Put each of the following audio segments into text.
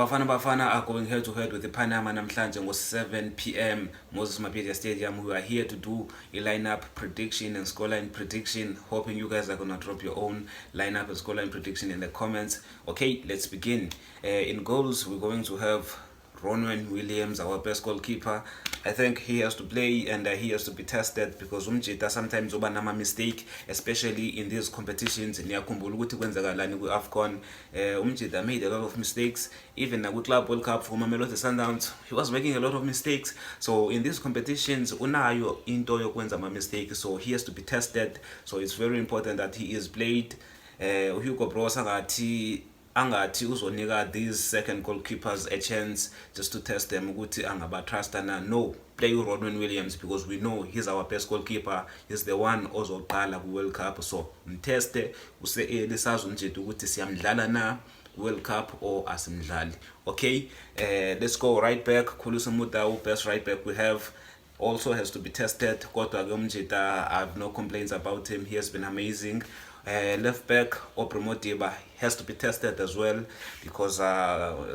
Bafana are going head to head with the Panama namhlanje ngo 7 p.m. Moses Mabhida Stadium. We are here to do a lineup prediction and scoreline prediction. Hoping you guys are gonna drop your own lineup and scoreline prediction in the comments. Okay, let's begin. In goals, we're going to have Ronwen Williams, our best goalkeeper. I think he has to play and he has to be tested because Umjita sometimes uba nama mistake, especially in these competitions. Niyakhumbula ukuthi kwenzakalani ku-AFCON. Umjita made a lot of mistakes. Even na Club World Cup for Mamelodi Sundowns, he was making a lot of mistakes. So in these competitions, unayo into yokwenza ama mistakes. So he has to be tested. So it's very important that he is played. Hugo Bros angathi uzonika these second goalkeepers a chance just to test them ukuthi angabatrusta na. No, play Ronwen Williams because we know he's our best goalkeeper. He's the one ozoqala ku-World Cup. So mteste use-early sazi umjida ukuthi siyamdlala na World Cup or asimdlali. Okay, let's go right back. Khulusi Mudau, best right back we have, also has to be tested. Kodwa ke umjida, I have no complaints about him. He has been amazing. Left back Aubrey Modiba has to be tested as well because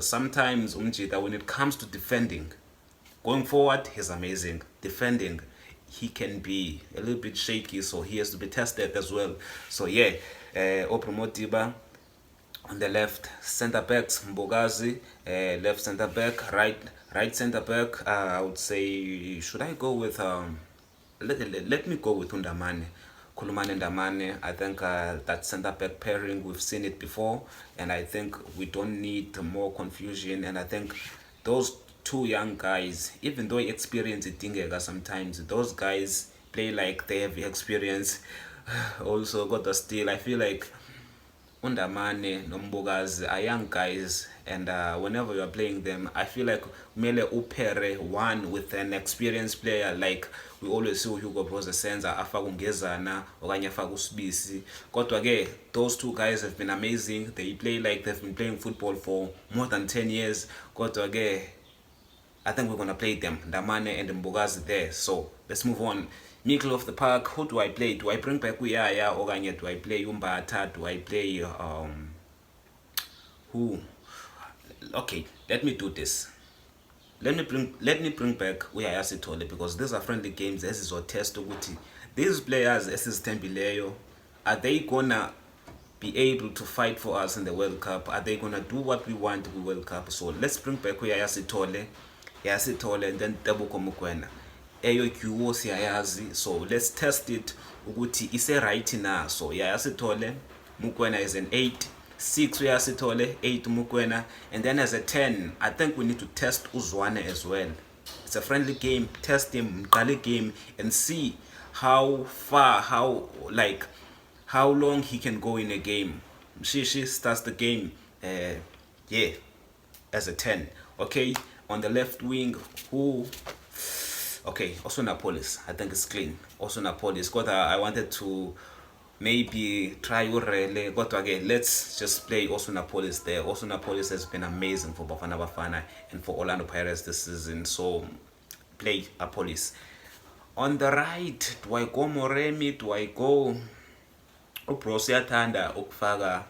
sometimes umjida, when it comes to defending, going forward he's amazing. Defending, he can be a little bit shaky, so he has to be tested as well. So yeah, Aubrey Modiba. On the left, center backs Mbogazi, left center back, right center back. I would say, should I go with let me go with Undamane. Khulumani Ndamane. I think that center back pairing, we've seen it before, and I think we don't need more confusion. And I think those two young guys, even though experience it dingeka sometimes, those guys play like they have experience. Also got the still, I feel like Undamane Nombogazi are young guys, and whenever you are playing them, I feel like mele upere one with an experienced player. Like we always see Hugo Bros Senza afaka ungezana okanye afaka usibisi. Kodwa ke those two guys have been amazing. They play like they've been playing football for more than 10 years. Kodwa ke I think we're gonna play them, Ndamane and Mbogazi there. So let's move on. Middle of the park, who do I play? Do I bring back Uyaya okanye do I play Umbata? Do I play who? Okay, let me do this. Let me bring back Uyaya Sithole because these are friendly games. This is our test ukuthi these players esizithembileyo, are they gonna be able to fight for us in the World Cup? Are they gonna do what we want in the World Cup? So let's bring back Uyaya Sithole, and then Tebogo Mokoena. Eyo Kyuwo siyayazi, so let's test it ukuthi ise right na. So Yaya Sithole, Mokoena is an 8, 6 Yaya Sithole, 8 Mokoena, and then as a 10, I think we need to test Uzwane as well. It's a friendly game, test him, Mqale game, and see how far, how long he can go in a game. Mshishi starts the game, yeah, as a 10. Okay, on the left wing, who? Okay, Osunapolis. I think it's clean. Osunapolis. Got I wanted to maybe try Urele. Got again. Let's just play Osunapolis there. Osunapolis has been amazing for Bafana Bafana and for Orlando Pirates this season. So play Apolis. On the right, do I go Moremi? Do I go Uprosiatanda ukufaka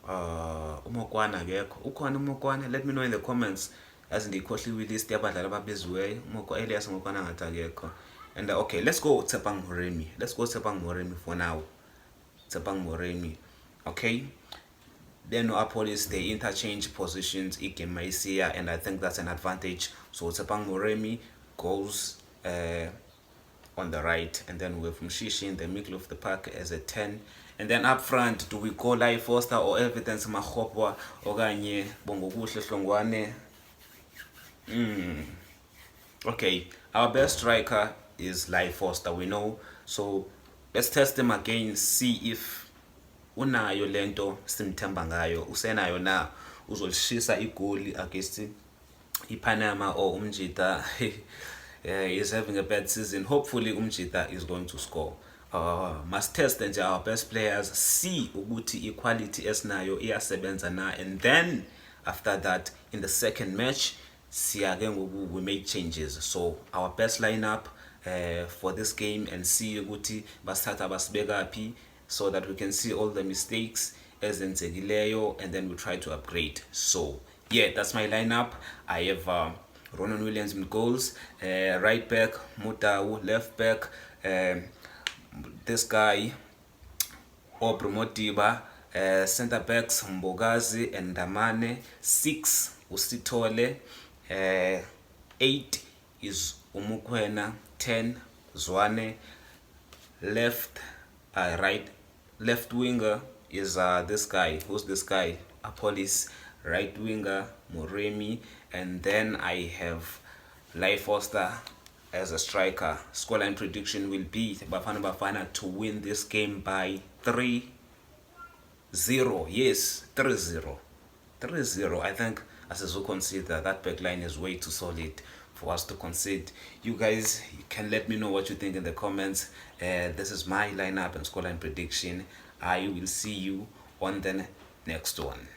Umokwana akekho? Ukhona Umokwana? Let me know in the comments. As in the costly list yabadlali ababiziweyo Moko Elias ngokwana ngathi akekho. And okay, let's go Tshepang Moremi. Let's go Tshepang Moremi for now. Tshepang Moremi. Okay. Then Apolis, they interchange positions Ike Maisia, and I think that's an advantage. So Tshepang Moremi goes on the right, and then we have Mshishi in the middle of the park as a 10. And then up front, do we go Lai Foster or Evidence Mahopwa okanye Bongokuhle Hlongwane? Okay, our best striker is Lai Foster, we know. So let's test him again, see if unayo lento simthemba ngayo, usenayo na uzolishisa igoli against iPanama or Umjita. Is having a bad season. Hopefully Umjita is going to score. Must test nje our best players, see ukuthi equality esinayo iyasebenza na, and then after that in the second match we made changes. So our best lineup for this game, and see ukuthi basithatha basibeka phi, so that we can see all the mistakes ezenzekileyo, and then we try to upgrade. So yeah, that's my lineup. I have Ronan Williams in goals, right back Mutau, left back this guy Aubrey Modiba, center backs Mbogazi and Damane, 6 Usitole, 8 is Umukwena, 10 Zwane, left winger is this guy. Who's this guy? Apolis. Right winger Moremi, and then I have Lai Foster as a striker. Scoreline prediction will be Bafana to win this game by 3-0. Yes, 3-0. 3-0. I think as a consider that back line is way too solid for us to concede. You guys can let me know what you think in the comments. This is my lineup and scoreline prediction. I will see you on the next one.